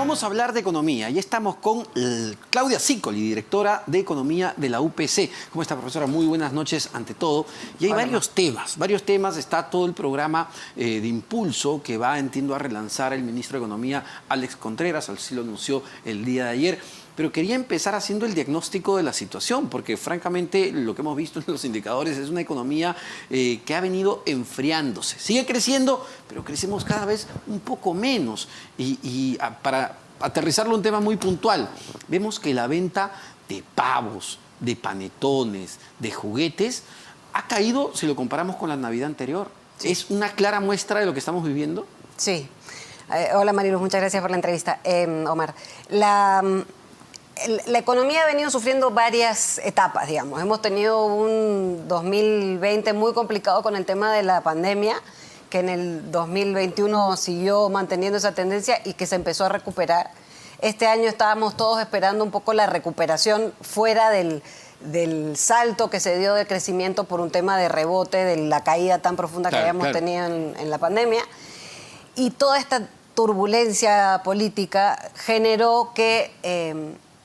vamos a hablar de economía. Ya estamos con Claudia Zicoli, directora de Economía de la UPC. ¿Cómo está, profesora? Muy buenas noches ante todo. Y hay varios temas. Está todo el programa de impulso que va, entiendo, a relanzar el ministro de Economía, Alex Contreras. Así lo anunció el día de ayer. Pero quería empezar haciendo el diagnóstico de la situación, porque francamente lo que hemos visto en los indicadores es una economía que ha venido enfriándose. Sigue creciendo, pero crecemos cada vez un poco menos. Para aterrizarlo un tema muy puntual, vemos que la venta de pavos, de panetones, de juguetes, ha caído si lo comparamos con la Navidad anterior. Sí. ¿Es una clara muestra de lo que estamos viviendo? Sí. Hola, Mariluz, muchas gracias por la entrevista. Omar, la economía ha venido sufriendo varias etapas, digamos. Hemos tenido un 2020 muy complicado con el tema de la pandemia, que en el 2021 siguió manteniendo esa tendencia y que se empezó a recuperar. Este año estábamos todos esperando un poco la recuperación fuera del salto que se dio de crecimiento por un tema de rebote, de la caída tan profunda que habíamos tenido en la pandemia. Y toda esta turbulencia política generó que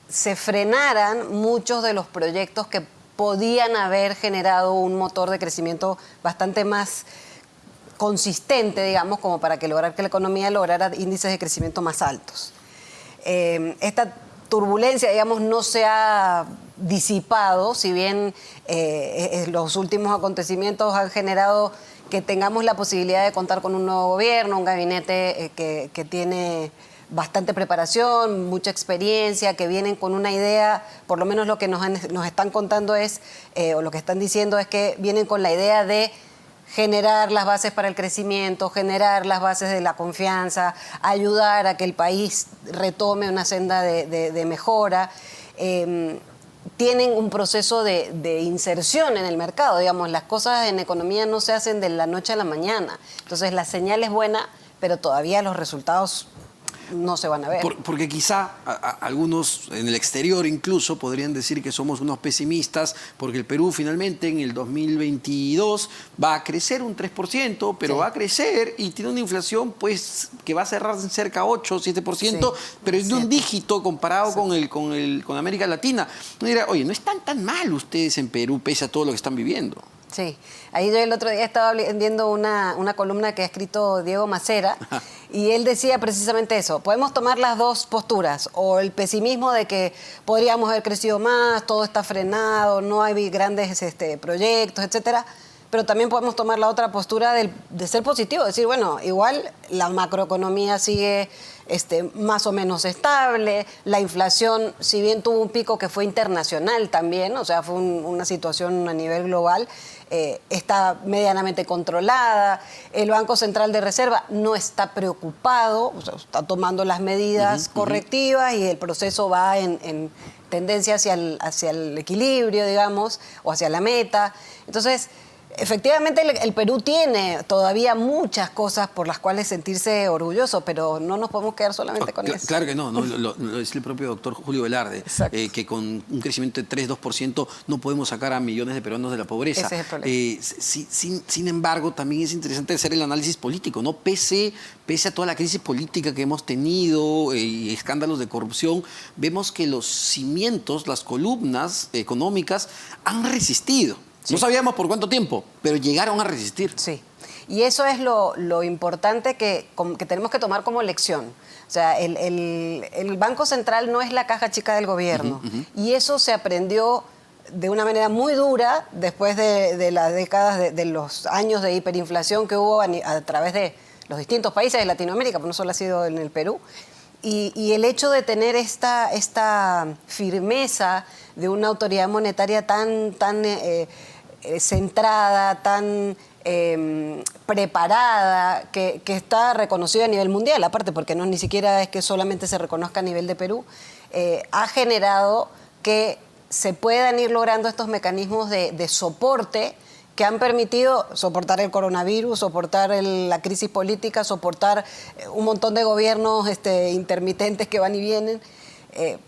se frenaran muchos de los proyectos que podían haber generado un motor de crecimiento bastante más consistente, digamos, como para que la economía lograra índices de crecimiento más altos. Esta turbulencia, digamos, no se ha disipado, si bien los últimos acontecimientos han generado que tengamos la posibilidad de contar con un nuevo gobierno, un gabinete que tiene bastante preparación, mucha experiencia, que vienen con una idea, por lo menos lo que nos están contando es, o lo que están diciendo es que vienen con la idea de generar las bases para el crecimiento, generar las bases de la confianza, ayudar a que el país retome una senda de mejora. Tienen un proceso de inserción en el mercado, digamos, las cosas en economía no se hacen de la noche a la mañana. Entonces la señal es buena, pero todavía los resultados no se van a ver. Porque quizá algunos en el exterior incluso podrían decir que somos unos pesimistas porque el Perú finalmente en el 2022 va a crecer un 3%, pero va a crecer y tiene una inflación pues que va a cerrar en cerca de 8 o 7%, pero es de un dígito comparado con América Latina. No dirá, oye, no están tan mal ustedes en Perú pese a todo lo que están viviendo. Sí, ahí yo el otro día estaba viendo una columna que ha escrito Diego Macera y él decía precisamente eso, podemos tomar las dos posturas, o el pesimismo de que podríamos haber crecido más, todo está frenado, no hay grandes proyectos, etcétera, pero también podemos tomar la otra postura de ser positivo, decir, bueno, igual la macroeconomía sigue más o menos estable, la inflación, si bien tuvo un pico que fue internacional también, o sea, fue una situación a nivel global, está medianamente controlada, el Banco Central de Reserva no está preocupado, o sea, está tomando las medidas correctivas y el proceso va en tendencia hacia el equilibrio, digamos, o hacia la meta. Entonces, efectivamente, el Perú tiene todavía muchas cosas por las cuales sentirse orgulloso, pero no nos podemos quedar solamente con eso. Claro que no, lo dice el propio doctor Julio Velarde, que con un crecimiento de 3-2% no podemos sacar a millones de peruanos de la pobreza. Ese es el problema. Sin embargo, también es interesante hacer el análisis político, ¿no? Pese a toda la crisis política que hemos tenido y escándalos de corrupción, vemos que los cimientos, las columnas económicas han resistido. Sí. No sabíamos por cuánto tiempo, pero llegaron a resistir. Sí, y eso es lo importante que tenemos que tomar como lección. O sea, el Banco Central no es la caja chica del gobierno, y eso se aprendió de una manera muy dura después de las décadas, de los años de hiperinflación que hubo a través de los distintos países de Latinoamérica, porque no solo ha sido en el Perú. Y el hecho de tener esta firmeza de una autoridad monetaria tan centrada, tan preparada, que está reconocida a nivel mundial, aparte porque no ni siquiera es que solamente se reconozca a nivel de Perú, ha generado que se puedan ir logrando estos mecanismos de soporte que han permitido soportar el coronavirus, soportar la crisis política, soportar un montón de gobiernos intermitentes que van y vienen,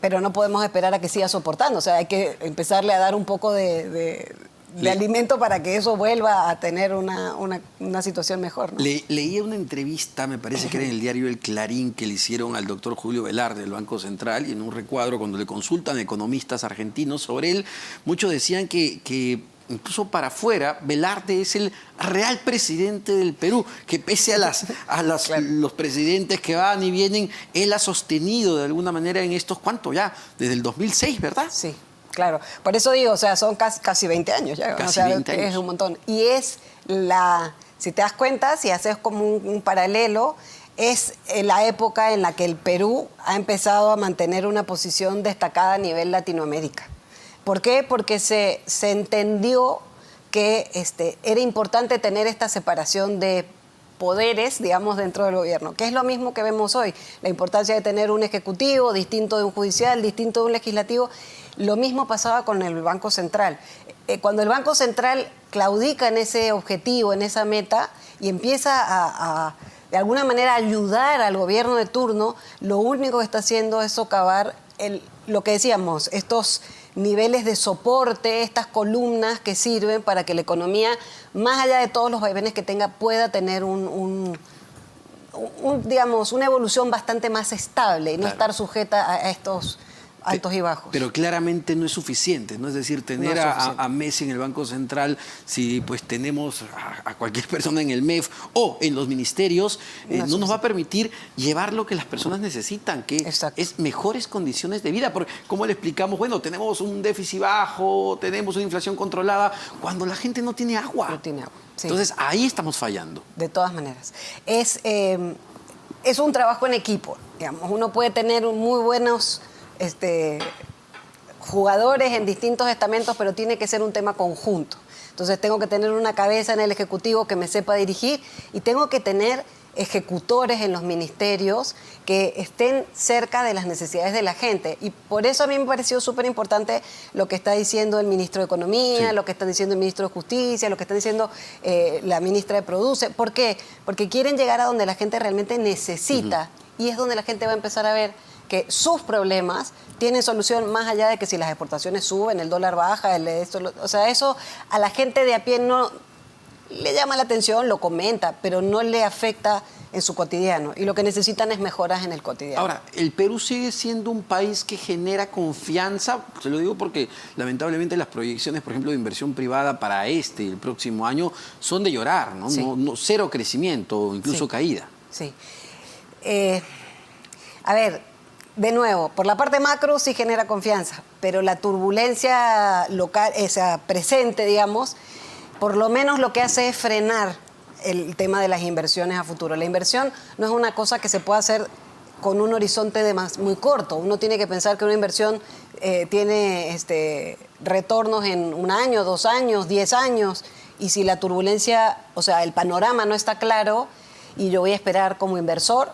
pero no podemos esperar a que siga soportando. O sea, hay que empezarle a dar un poco de de alimento para que eso vuelva a tener una situación mejor, ¿no? Leía una entrevista, me parece que era en el diario El Clarín, que le hicieron al doctor Julio Velarde del Banco Central, y en un recuadro cuando le consultan economistas argentinos sobre él, muchos decían que incluso para afuera, Velarde es el real presidente del Perú, que pese a los presidentes que van y vienen, él ha sostenido de alguna manera en estos, ¿cuánto ya? Desde el 2006, ¿verdad? Sí. Claro, por eso digo, o sea, son casi 20 años ya. Casi o sea, 20 años. Es un montón. Y es si te das cuenta, si haces como un paralelo, es la época en la que el Perú ha empezado a mantener una posición destacada a nivel Latinoamérica. ¿Por qué? Porque se entendió que era importante tener esta separación de poderes, digamos, dentro del gobierno, que es lo mismo que vemos hoy, la importancia de tener un ejecutivo distinto de un judicial, distinto de un legislativo. Lo mismo pasaba con el Banco Central. Cuando el Banco Central claudica en ese objetivo, en esa meta, y empieza a de alguna manera ayudar al gobierno de turno, lo único que está haciendo es socavar lo que decíamos, estos niveles de soporte, estas columnas que sirven para que la economía, más allá de todos los vaivenes que tenga, pueda tener digamos, una evolución bastante más estable y no estar sujeta a estos altos y bajos. Pero claramente no es suficiente, ¿no? Es decir, tener a Messi en el Banco Central, si pues tenemos a cualquier persona en el MEF o en los ministerios, no nos va a permitir llevar lo que las personas necesitan, que es mejores condiciones de vida. Porque, ¿cómo le explicamos? Bueno, tenemos un déficit bajo, tenemos una inflación controlada, cuando la gente no tiene agua. No tiene agua. Sí. Entonces, ahí estamos fallando. De todas maneras. Es un trabajo en equipo, digamos. Uno puede tener muy buenos jugadores en distintos estamentos, pero tiene que ser un tema conjunto. Entonces tengo que tener una cabeza en el Ejecutivo que me sepa dirigir y tengo que tener ejecutores en los ministerios que estén cerca de las necesidades de la gente. Y por eso a mí me pareció súper importante lo que está diciendo el ministro de Economía, lo que está diciendo el ministro de Justicia, lo que está diciendo la ministra de Produce. ¿Por qué? Porque quieren llegar a donde la gente realmente necesita y es donde la gente va a empezar a ver que sus problemas tienen solución más allá de que si las exportaciones suben, el dólar baja, o sea, eso a la gente de a pie no le llama la atención, lo comenta, pero no le afecta en su cotidiano. Y lo que necesitan es mejoras en el cotidiano. Ahora, el Perú sigue siendo un país que genera confianza. Se lo digo porque lamentablemente las proyecciones, por ejemplo, de inversión privada para y el próximo año son de llorar, ¿no? Sí. No, cero crecimiento, incluso caída. Sí. A ver, de nuevo, por la parte macro sí genera confianza, pero la turbulencia local, esa presente, digamos, por lo menos lo que hace es frenar el tema de las inversiones a futuro. La inversión no es una cosa que se pueda hacer con un horizonte muy corto. Uno tiene que pensar que una inversión tiene retornos en 1 año, 2 años, 10 años, y si la turbulencia, o sea, el panorama no está claro, y yo voy a esperar como inversor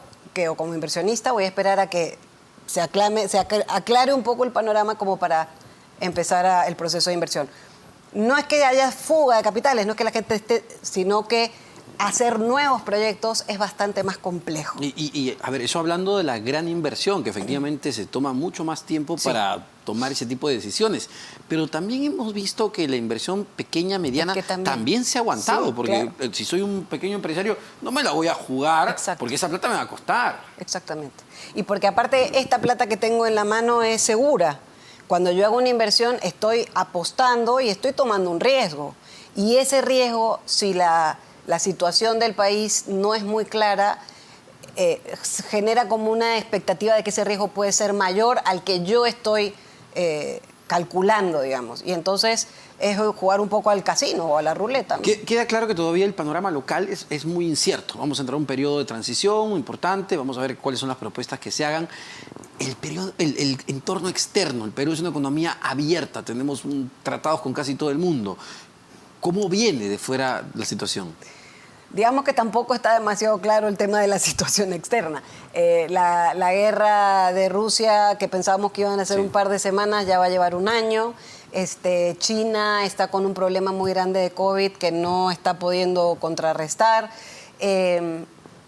o como inversionista, voy a esperar a que se aclare un poco el panorama como para empezar el proceso de inversión. No es que haya fuga de capitales, no es que la gente sino que hacer nuevos proyectos es bastante más complejo. Y a ver, eso hablando de la gran inversión, que efectivamente se toma mucho más tiempo para tomar ese tipo de decisiones. Pero también hemos visto que la inversión pequeña, mediana, también se ha aguantado. Porque si soy un pequeño empresario, no me la voy a jugar porque esa plata me va a costar. Exactamente. Y porque aparte esta plata que tengo en la mano es segura. Cuando yo hago una inversión estoy apostando y estoy tomando un riesgo. Y ese riesgo, si la situación del país no es muy clara, genera como una expectativa de que ese riesgo puede ser mayor al que yo estoy calculando, digamos. Y entonces es jugar un poco al casino o a la ruleta, ¿no? Queda claro que todavía el panorama local es muy incierto. Vamos a entrar a un periodo de transición importante, vamos a ver cuáles son las propuestas que se hagan. El entorno externo, el Perú es una economía abierta, tenemos tratados con casi todo el mundo. ¿Cómo viene de fuera la situación? Digamos que tampoco está demasiado claro el tema de la situación externa. La guerra de Rusia, que pensábamos que iban a ser un par de semanas, ya va a llevar 1 año. China está con un problema muy grande de COVID que no está pudiendo contrarrestar.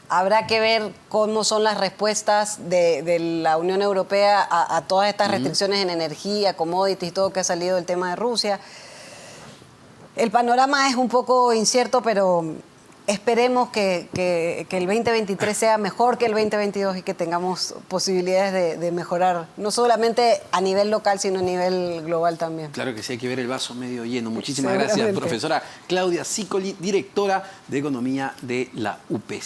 Habrá que ver cómo son las respuestas de la Unión Europea a todas estas restricciones en energía, commodities, todo que ha salido del tema de Rusia. El panorama es un poco incierto, pero esperemos que el 2023 sea mejor que el 2022 y que tengamos posibilidades de mejorar, no solamente a nivel local, sino a nivel global también. Claro que sí, hay que ver el vaso medio lleno. Muchísimas gracias, profesora Claudia Sicoli, directora de Economía de la UPC.